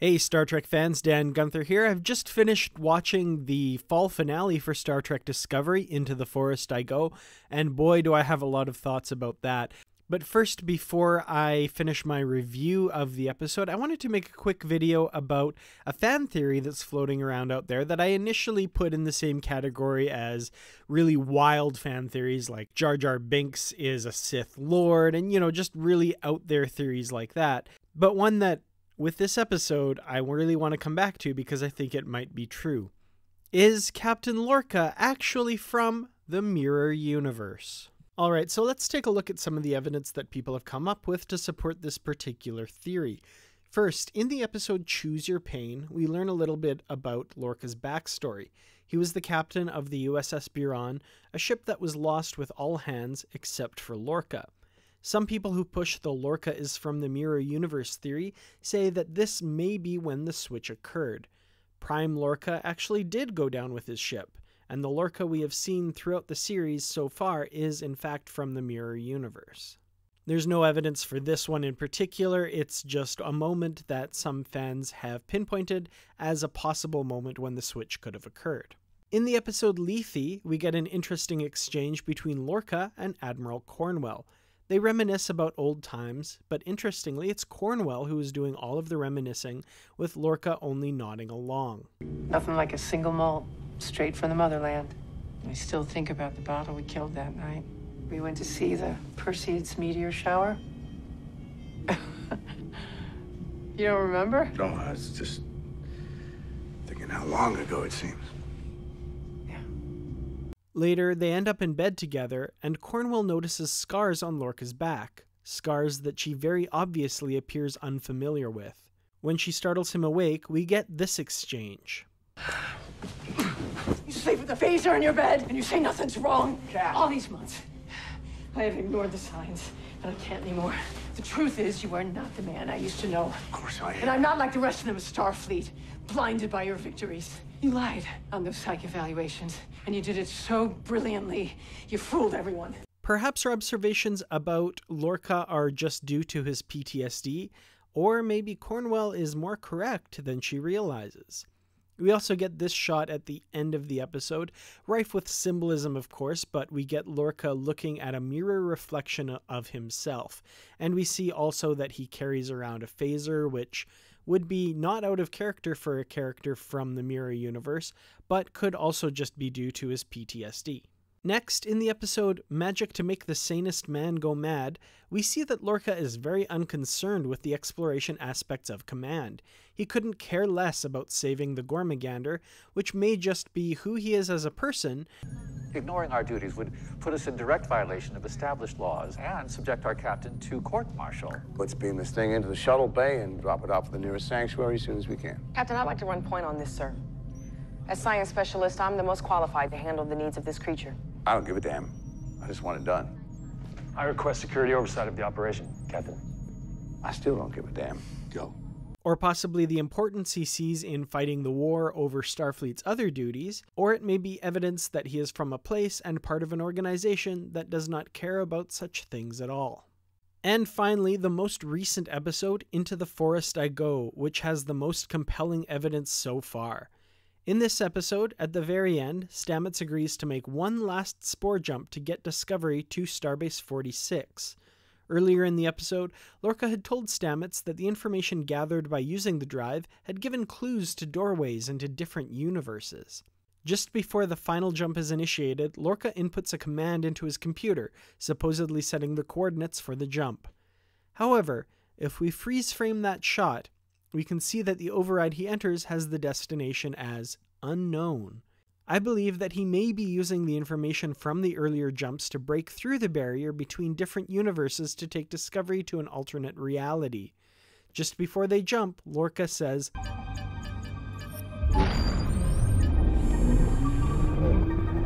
Hey Star Trek fans, Dan Gunther here. I've just finished watching the fall finale for Star Trek Discovery, Into the Forest I Go, and boy do I have a lot of thoughts about that. But first, before I finish my review of the episode, I wanted to make a quick video about a fan theory that's floating around out there that I initially put in the same category as really wild fan theories like Jar Jar Binks is a Sith Lord, and just really out there theories like that. But one that with this episode, I really want to come back to because I think it might be true. Is Captain Lorca actually from the Mirror Universe? Alright, so let's take a look at some of the evidence that people have come up with to support this particular theory. First, in the episode Choose Your Pain, we learn a little bit about Lorca's backstory. He was the captain of the USS Buran, a ship that was lost with all hands except for Lorca. Some people who push the Lorca is from the Mirror Universe theory say that this may be when the switch occurred. Prime Lorca actually did go down with his ship, and the Lorca we have seen throughout the series so far is in fact from the Mirror Universe. There's no evidence for this one in particular, it's just a moment that some fans have pinpointed as a possible moment when the switch could have occurred. In the episode Lethe, we get an interesting exchange between Lorca and Admiral Cornwell. They reminisce about old times, but interestingly, it's Cornwell who is doing all of the reminiscing, with Lorca only nodding along. Nothing like a single malt, straight from the motherland. I still think about the bottle we killed that night. We went to see the Perseids meteor shower. You don't remember? No, I was just thinking how long ago it seems. Later, they end up in bed together, and Cornwell notices scars on Lorca's back, scars that she very obviously appears unfamiliar with. When she startles him awake, we get this exchange. You sleep with the phaser in your bed, and you say nothing's wrong. All these months, I have ignored the signs, and I can't anymore. The truth is, you are not the man I used to know. Of course I am. And I'm not like the rest of them at Starfleet, blinded by your victories. You lied on those psych evaluations, and you did it so brilliantly, you fooled everyone. Perhaps her observations about Lorca are just due to his PTSD, or maybe Cornwell is more correct than she realizes. We also get this shot at the end of the episode, rife with symbolism of course, but we get Lorca looking at a mirror reflection of himself, and we see also that he carries around a phaser, which would be not out of character for a character from the Mirror Universe, but could also just be due to his PTSD. Next, in the episode Magic to Make the Sanest Man Go Mad, we see that Lorca is very unconcerned with the exploration aspects of command. He couldn't care less about saving the Gormagander, which may just be who he is as a person. Ignoring our duties would put us in direct violation of established laws and subject our captain to court-martial. Let's beam this thing into the shuttle bay and drop it off at the nearest sanctuary as soon as we can. Captain, I'd like to run point on this, sir. As science specialist, I'm the most qualified to handle the needs of this creature. I don't give a damn. I just want it done. I request security oversight of the operation, Captain. I still don't give a damn. Go. Or possibly the importance he sees in fighting the war over Starfleet's other duties, or it may be evidence that he is from a place and part of an organization that does not care about such things at all. And finally, the most recent episode, Into the Forest I Go, which has the most compelling evidence so far. In this episode, at the very end, Stamets agrees to make one last spore jump to get Discovery to Starbase 46. Earlier in the episode, Lorca had told Stamets that the information gathered by using the drive had given clues to doorways into different universes. Just before the final jump is initiated, Lorca inputs a command into his computer, supposedly setting the coordinates for the jump. However, if we freeze frame that shot, we can see that the override he enters has the destination as unknown. I believe that he may be using the information from the earlier jumps to break through the barrier between different universes to take Discovery to an alternate reality. Just before they jump, Lorca says,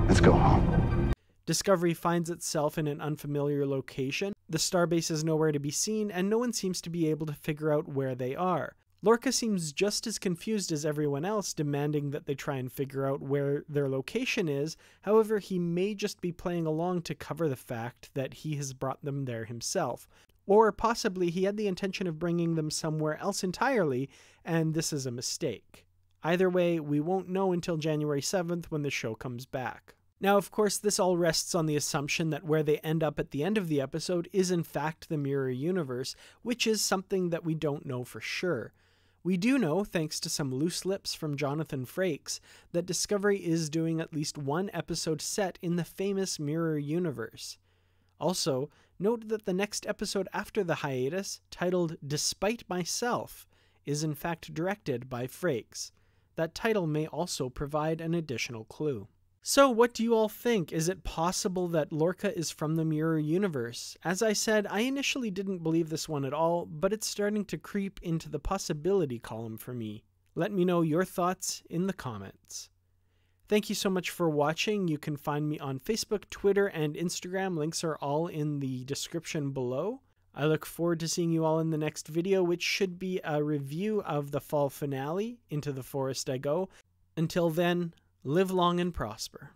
Let's go home. Discovery finds itself in an unfamiliar location, the starbase is nowhere to be seen, and no one seems to be able to figure out where they are. Lorca seems just as confused as everyone else, demanding that they try and figure out where their location is. However, he may just be playing along to cover the fact that he has brought them there himself. Or possibly he had the intention of bringing them somewhere else entirely, and this is a mistake. Either way, we won't know until January 7th when the show comes back. Now, of course, this all rests on the assumption that where they end up at the end of the episode is in fact the mirror universe, which is something that we don't know for sure. We do know, thanks to some loose lips from Jonathan Frakes, that Discovery is doing at least one episode set in the famous mirror universe. Also, note that the next episode after the hiatus, titled Despite Myself, is in fact directed by Frakes. That title may also provide an additional clue. So what do you all think? Is it possible that Lorca is from the mirror universe? As I said, I initially didn't believe this one at all, but it's starting to creep into the possibility column for me. Let me know your thoughts in the comments. Thank you so much for watching. You can find me on Facebook, Twitter, and Instagram. Links are all in the description below. I look forward to seeing you all in the next video, which should be a review of the fall finale, Into the Forest I Go. Until then, live long and prosper.